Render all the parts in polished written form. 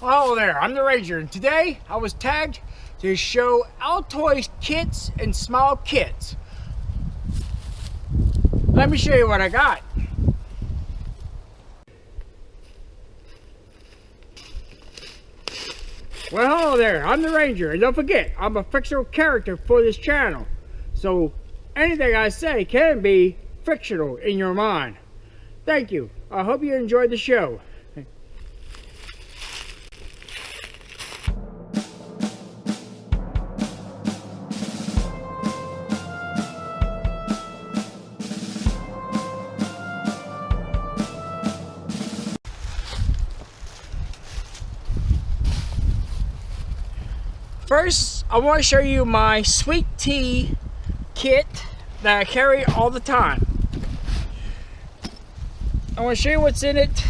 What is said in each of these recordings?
Hello there, I'm the Ranger, and today I was tagged to show Altoids kits and small kits. Let me show you what I got. Well, hello there, I'm the Ranger, and don't forget, I'm a fictional character for this channel. So anything I say can be fictional in your mind. Thank you. I hope you enjoyed the show. First, I want to show you my sweet tea kit that I carry all the time. I want to show you what's in it.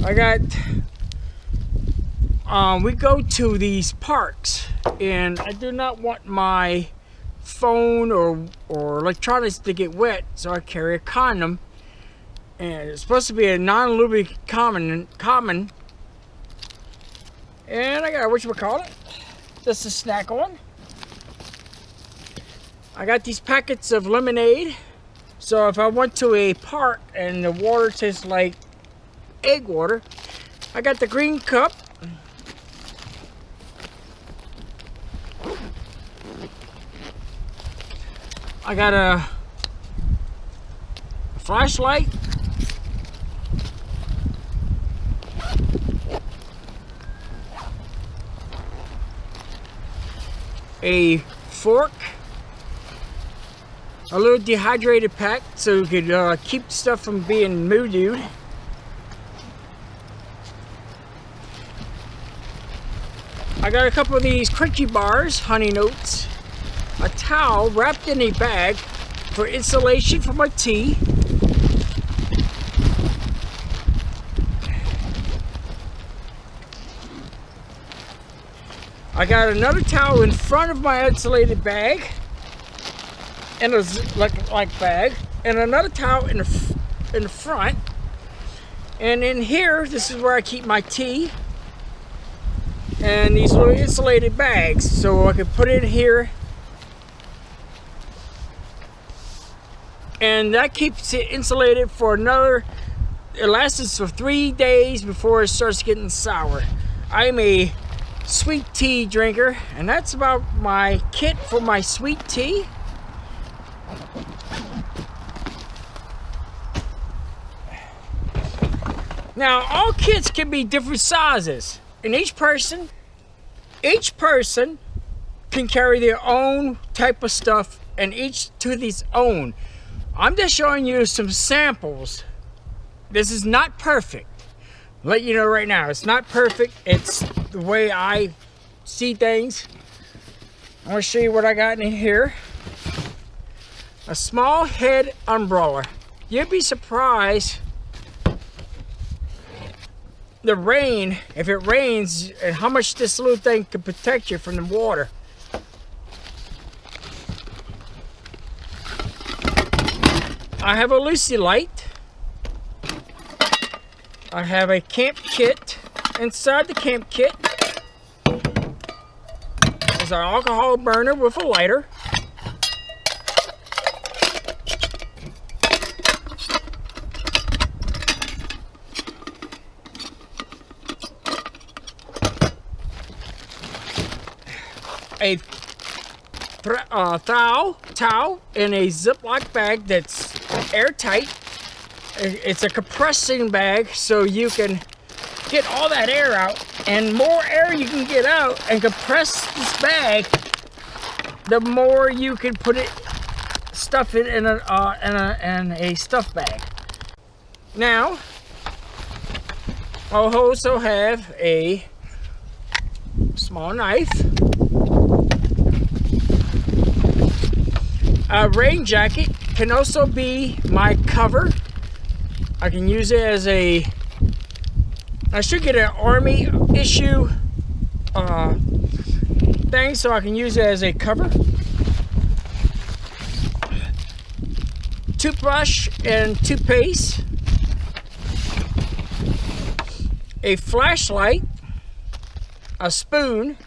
I got, we go to these parks, and I do not want my phone or electronics to get wet, so I carry a condom. And it's supposed to be a non-lubricant common. And I got whatchamacallit, just a snack on. I got these packets of lemonade. So if I went to a park and the water tastes like egg water, I got the green cup. I got a flashlight. A fork, a little dehydrated pack so you could keep stuff from being mildewed. I got a couple of these crunchy bars, honey notes, a towel wrapped in a bag for insulation for my tea. I got another towel in front of my insulated bag, and a like bag, and another towel in the front. And in here, this is where I keep my tea, and these little insulated bags, so I can put it in here, and that keeps it insulated for another. It lasts for 3 days before it starts getting sour. I'm a sweet tea drinker, and that's about my kit for my sweet tea. Now, all kits can be different sizes, and each person can carry their own type of stuff, and each to his own. I'm just showing you some samples. This is not perfect. Let you know right now, it's not perfect. It's the way I see things. I want to show you what I got in here. A small head umbrella. You'd be surprised the rain, if it rains, and how much this little thing can protect you from the water. I have a Lucy light. I have a camp kit. Inside the camp kit is an alcohol burner with a lighter. A towel in a Ziploc bag that's airtight. It's a compressing bag, so you can get all that air out, and more air you can get out and compress this bag, the more you can put stuff it in a stuff bag. Now, I'll also have a small knife, a rain jacket can also be my cover. I can use it as a, I should get an army issue thing, so I can use it as a cover. Toothbrush and toothpaste. a flashlight, a spoon,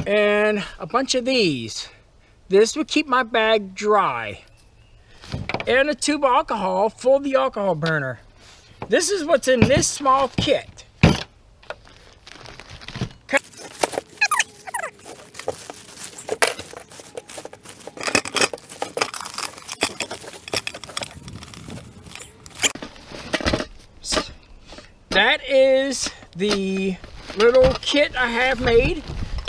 and a bunch of these. This would keep my bag dry. And a tube of alcohol for the alcohol burner. This is what's in this small kit. That is the little kit I have made.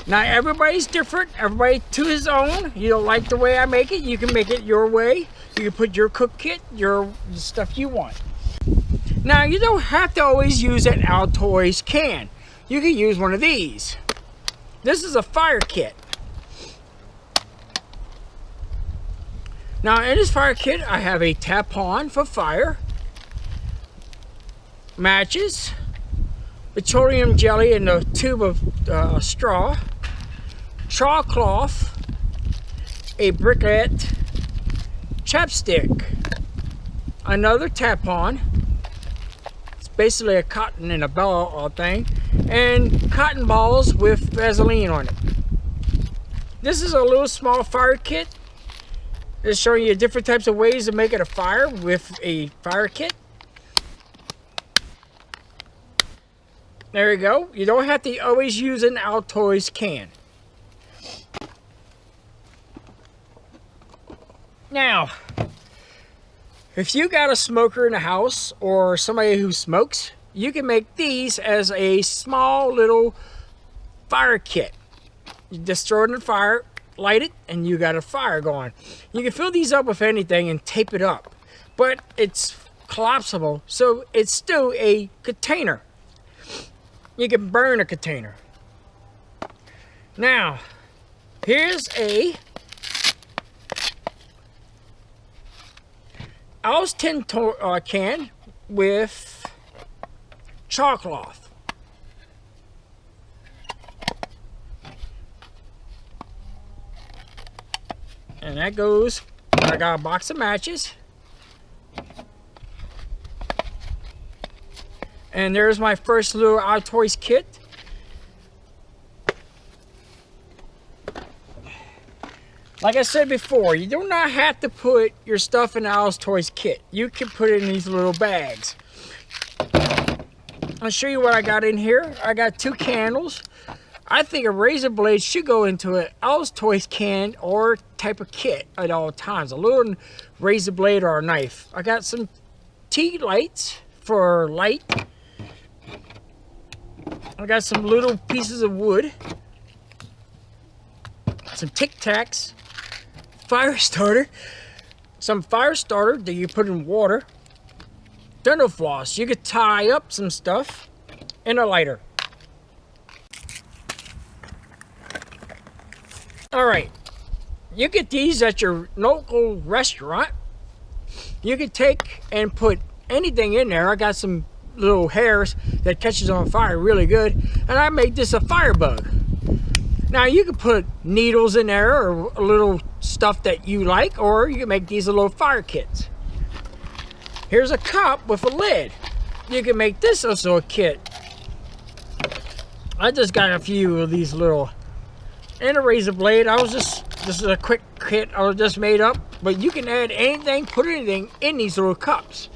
Now everybody's different, everybody to his own. You don't like the way I make it, you can make it your way. You can put your cook kit, your stuff you want. Now you don't have to always use an Altoids can. You can use one of these. This is a fire kit. Now in this fire kit I have a tap-on for fire, matches, petroleum jelly in a tube of straw, straw cloth, a briquette, chapstick, another tap-on, it's basically a cotton and a ball thing, and cotton balls with Vaseline on it. This is a little small fire kit. It's showing you different types of ways of making a fire with a fire kit. There you go. You don't have to always use an Altoids can. Now, if you got a smoker in the house or somebody who smokes, you can make these as a small little fire kit. You just throw it in the fire, light it, and you got a fire going. You can fill these up with anything and tape it up, but it's collapsible, so it's still a container. You can burn a container. Now, here's a Al's tin can with chalk cloth. And that goes, I got a box of matches. And there's my first little Altoids kit. Like I said before, you do not have to put your stuff in the Altoids kit. You can put it in these little bags. I'll show you what I got in here. I got 2 candles. I think a razor blade should go into an Altoids can or type of kit at all times. A little razor blade or a knife. I got some tea lights for light. I got some little pieces of wood, some Tic Tacs, fire starter, some fire starter that you put in water, dental floss. You could tie up some stuff, and a lighter. Alright, you get these at your local restaurant. You could take and put anything in there. I got some little hairs that catches on fire really good, and I made this a firebug. Now you can put needles in there or a little stuff that you like, or you can make these little fire kits. Here's a cup with a lid. You can make this also a kit. I just got a few of these little, and a razor blade. This is a quick kit I just made up, but you can add anything, put anything in these little cups.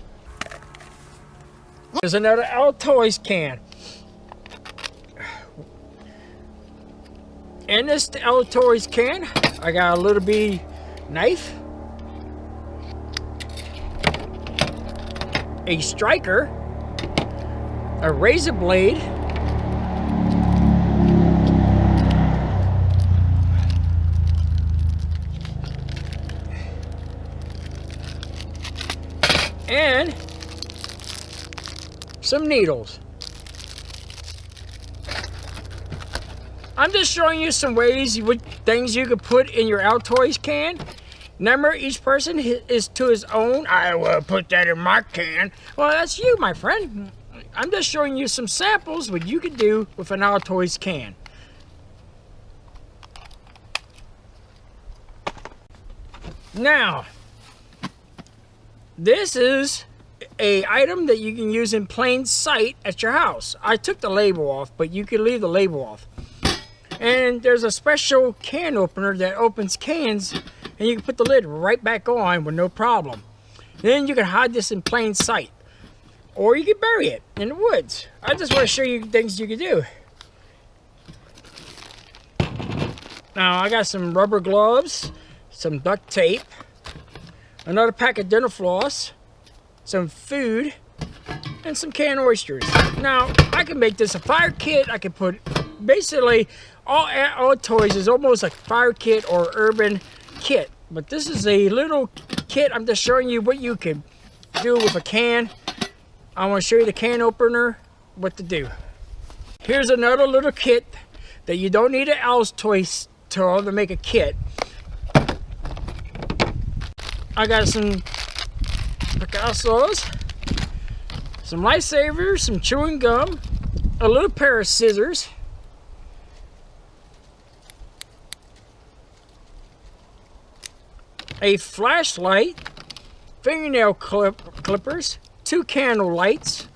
There's another Altoids can. In this Altoids can, I got a little bitty knife, a striker, a razor blade, and some needles. I'm just showing you some ways, things you could put in your Altoids can. Remember, each person is to his own. I will put that in my can. Well, that's you, my friend. I'm just showing you some samples what you could do with an Altoids can. Now, this is a item that you can use in plain sight at your house. I took the label off, but you can leave the label off. And there's a special can opener that opens cans, and you can put the lid right back on with no problem. Then you can hide this in plain sight, or you can bury it in the woods. I just want to show you things you can do. Now I got some rubber gloves, some duct tape, another pack of dental floss, some food, and some canned oysters. Now I can make this a fire kit. I can put basically all toys is almost like fire kit or urban kit, but this is a little kit. I'm just showing you what you can do with a can. I want to show you the can opener, what to do. Here's another little kit that you don't need an Altoids toy to make a kit. I got some Picassos, some lifesavers, some chewing gum, a little pair of scissors, a flashlight, fingernail clippers, 2 candle lights,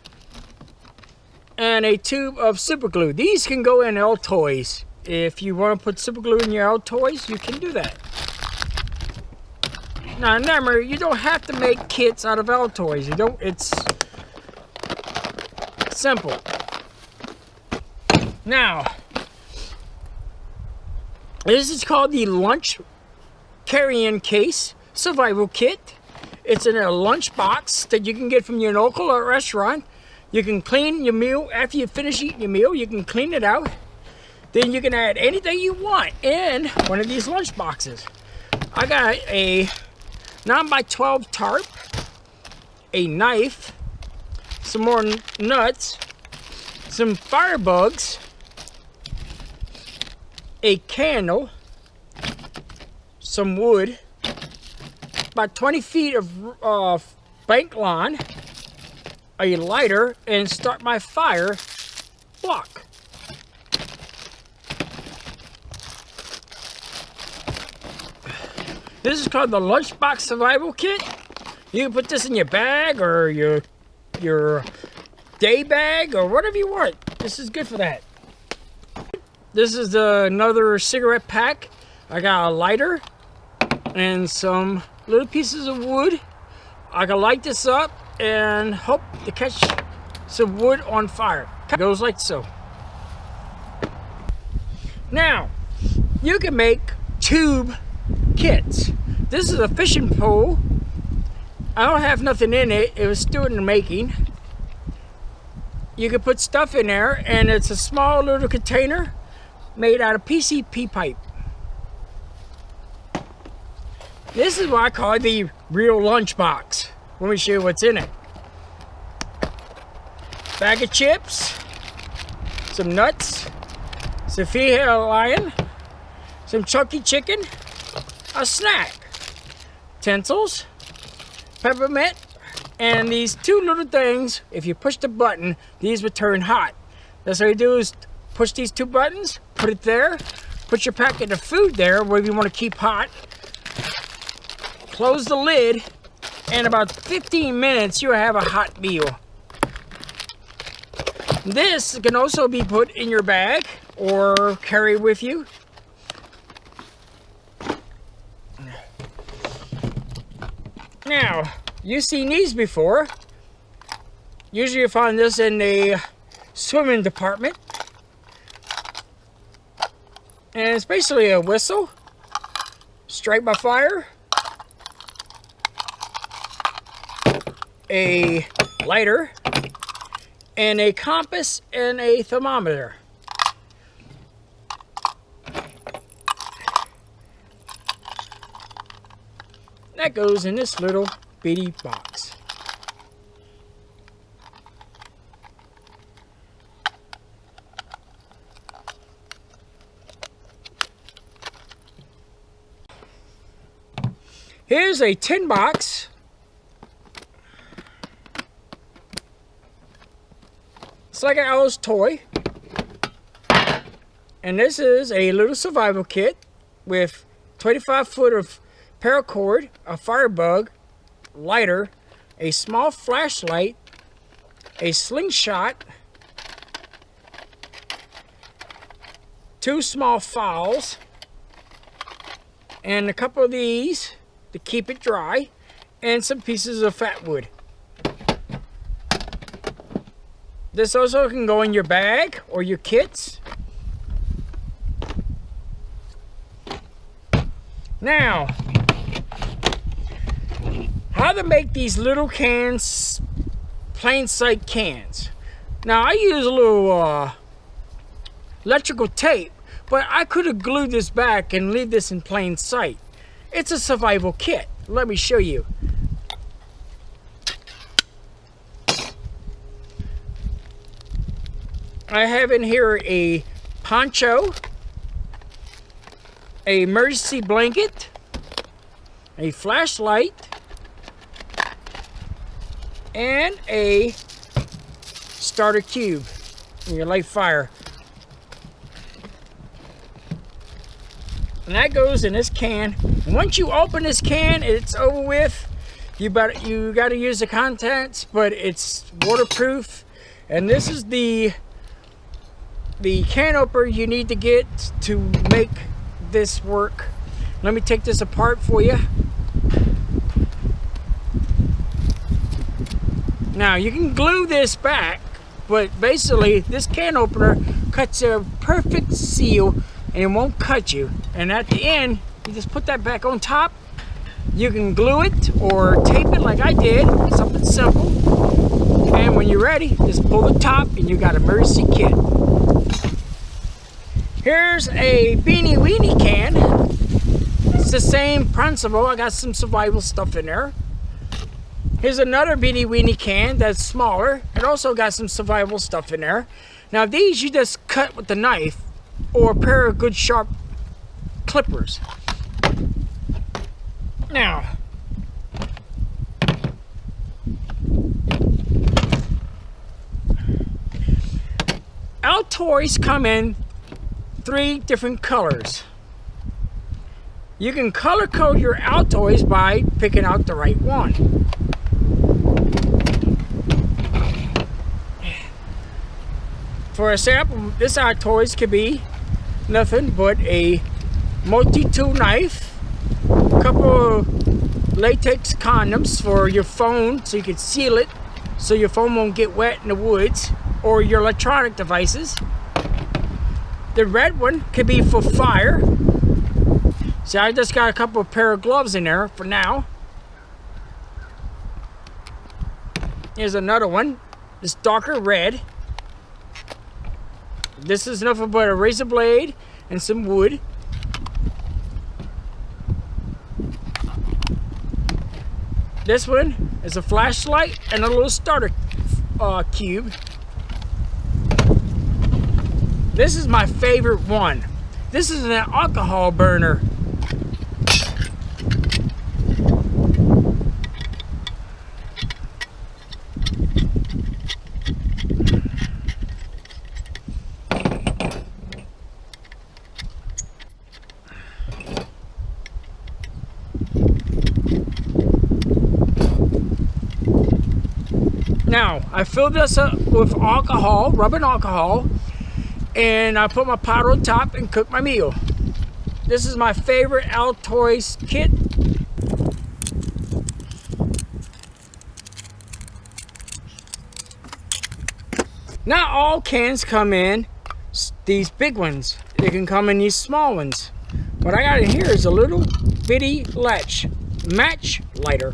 and a tube of super glue. These can go in Altoids. If you want to put super glue in your Altoids, you can do that. Now remember, you don't have to make kits out of Altoids. You don't. It's simple. Now, this is called the lunch carry-in case survival kit. It's in a lunch box that you can get from your local restaurant. You can clean your meal after you finish eating your meal. You can clean it out. Then you can add anything you want in one of these lunch boxes. I got a 9x12 tarp, a knife, some more nuts, some firebugs, a candle, some wood, about 20 feet of bank line, a lighter, and start my fire block. This is called the Lunchbox Survival Kit. You can put this in your bag or your day bag or whatever you want. This is good for that. This is another cigarette pack. I got a lighter and some little pieces of wood. I can light this up and hope to catch some wood on fire. It goes like so. Now, you can make tube kits. This is a fishing pole. I don't have nothing in it. It was still in the making. You can put stuff in there, and it's a small little container made out of PCP pipe. This is what I call the real lunch box. Let me show you what's in it. Bag of chips, some nuts, some Filet Lion, some chunky chicken, a snack, tinsels, peppermint, and these 2 little things. If you push the button, these would turn hot. That's what you do, is push these 2 buttons, put it there, put your packet of food there where you want to keep hot, close the lid, and about 15 minutes you'll have a hot meal. This can also be put in your bag or carry with you. Now, you've seen these before. Usually you find this in the swimming department. And it's basically a whistle, strike by fire, a lighter, and a compass and a thermometer. That goes in this little bitty box. Here's a tin box. It's like an owl's toy. And this is a little survival kit with 25 foot of paracord, a firebug, lighter, a small flashlight, a slingshot, 2 small files, and a couple of these to keep it dry, and some pieces of fat wood. This also can go in your bag or your kits. Now, how to make these little cans, plain sight cans. Now I use a little electrical tape, but I could have glued this back and leave this in plain sight. It's a survival kit. Let me show you. I have in here a poncho, a emergency blanket, a flashlight, and a starter cube in your light fire. And that goes in this can. And once you open this can, it's over with. You got to use the contents, but it's waterproof. And this is the can opener you need to get to make this work. Let me take this apart for you. Now you can glue this back, but basically this can opener cuts a perfect seal and it won't cut you. And at the end, you just put that back on top. You can glue it or tape it like I did, something simple. And when you're ready, just pull the top and you got an emergency kit. Here's a beanie weenie can. It's the same principle. I got some survival stuff in there. Here's another beanie weenie can that's smaller. It also got some survival stuff in there. Now these you just cut with the knife or a pair of good sharp clippers. Now, Altoids come in 3 different colors. You can color code your Altoids by picking out the right one. For example, this Altoids could be nothing but a multi-tool knife, a couple of latex condoms for your phone so you can seal it so your phone won't get wet in the woods, or your electronic devices. The red one could be for fire. See, I just got a couple of pair of gloves in there for now. Here's another one, this darker red. This is nothing but a razor blade and some wood. This one is a flashlight and a little starter cube. This is my favorite one. This is an alcohol burner. Now, I filled this up with alcohol, rubbing alcohol, and I put my pot on top and cook my meal. This is my favorite Altoids kit. Not all cans come in these big ones. They can come in these small ones. What I got in here is a little bitty match lighter.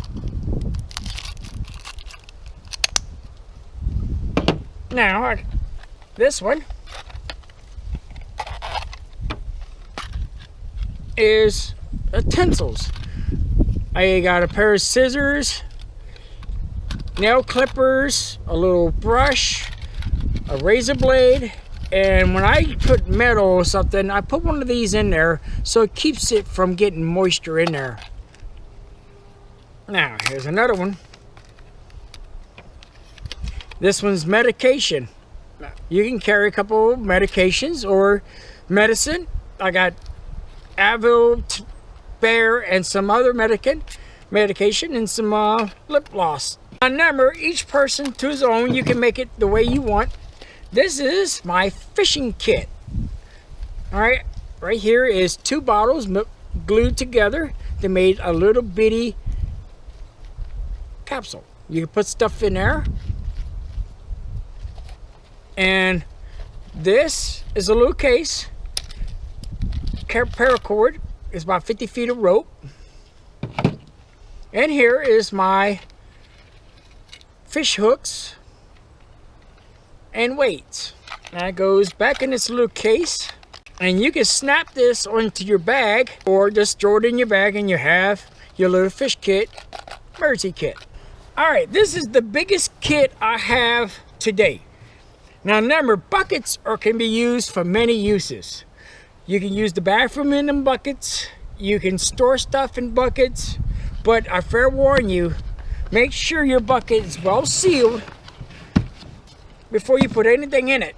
Now, this one is utensils. I got a pair of scissors, nail clippers, a little brush, a razor blade, and when I put metal or something, I put one of these in there so it keeps it from getting moisture in there. Now, here's another one. This one's medication. You can carry a couple of medications or medicine. I got Advil, Bear, and some other medicine. medication and some lip gloss. Now remember, each person to his own. You can make it the way you want. This is my fishing kit. All right, right here is 2 bottles glued together. They made a little bitty capsule. You can put stuff in there. And this is a little case. Paracord is about 50 feet of rope. And here is my fish hooks and weights. That goes back in this little case. And you can snap this onto your bag or just throw it in your bag and you have your little fish kit, emergency kit. All right, this is the biggest kit I have today. Now remember, buckets can be used for many uses. You can use the bathroom in them buckets. You can store stuff in buckets. But I fair warn you, make sure your bucket is well sealed before you put anything in it.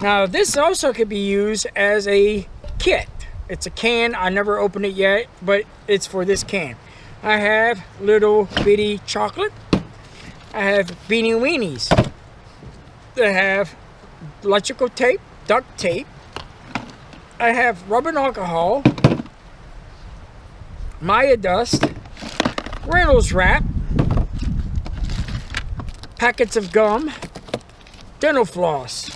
Now this also could be used as a kit. It's a can. I never opened it yet, but it's for this can. I have little bitty chocolate. I have beanie weenies. I have electrical tape, duct tape. I have rubbing alcohol, Maya dust, Reynolds wrap, packets of gum, dental floss,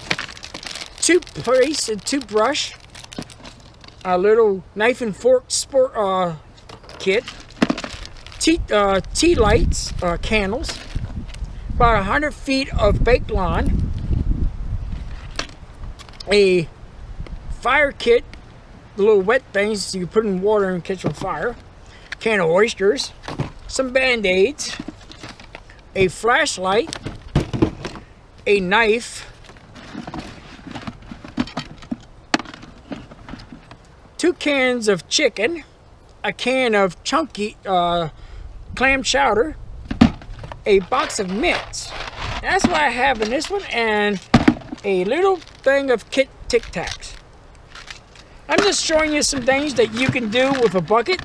toothpaste and toothbrush, a little knife and fork sport kit, tea lights, candles, about 100 feet of baked lawn, a fire kit, the little wet things you put in water and catch on fire, can of oysters, some band-aids, a flashlight, a knife, 2 cans of chicken, a can of chunky clam chowder, a box of mints. That's what I have in this one, and a little thing of Tic Tacs. I'm just showing you some things that you can do with a bucket.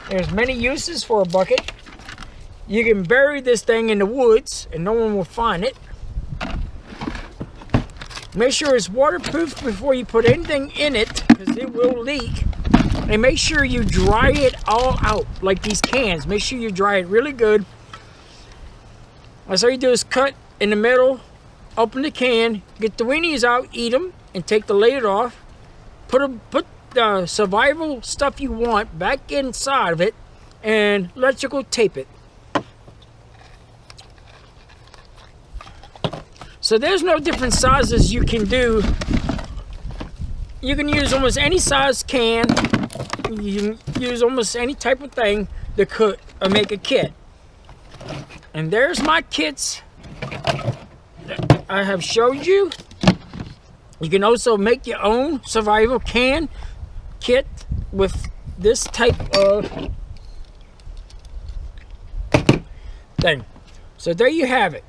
There's many uses for a bucket. You can bury this thing in the woods and no one will find it. Make sure it's waterproof before you put anything in it, because it will leak. And make sure you dry it all out, like these cans. Make sure you dry it really good. All you do is cut in the middle, open the can, get the weenies out, eat them, and take the lid off. Put the survival stuff you want back inside of it, and electrical tape it. So there's no different sizes you can do. You can use almost any size can. You can use almost any type of thing to cook or make a kit. And there's my kits that I have showed you. You can also make your own survival can kit with this type of thing. So there you have it.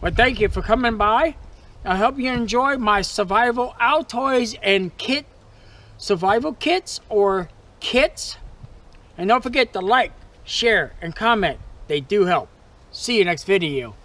Well, thank you for coming by. I hope you enjoy my survival Altoids and kit survival kits or kits. And don't forget to like, share, and comment. They do help. See you next video.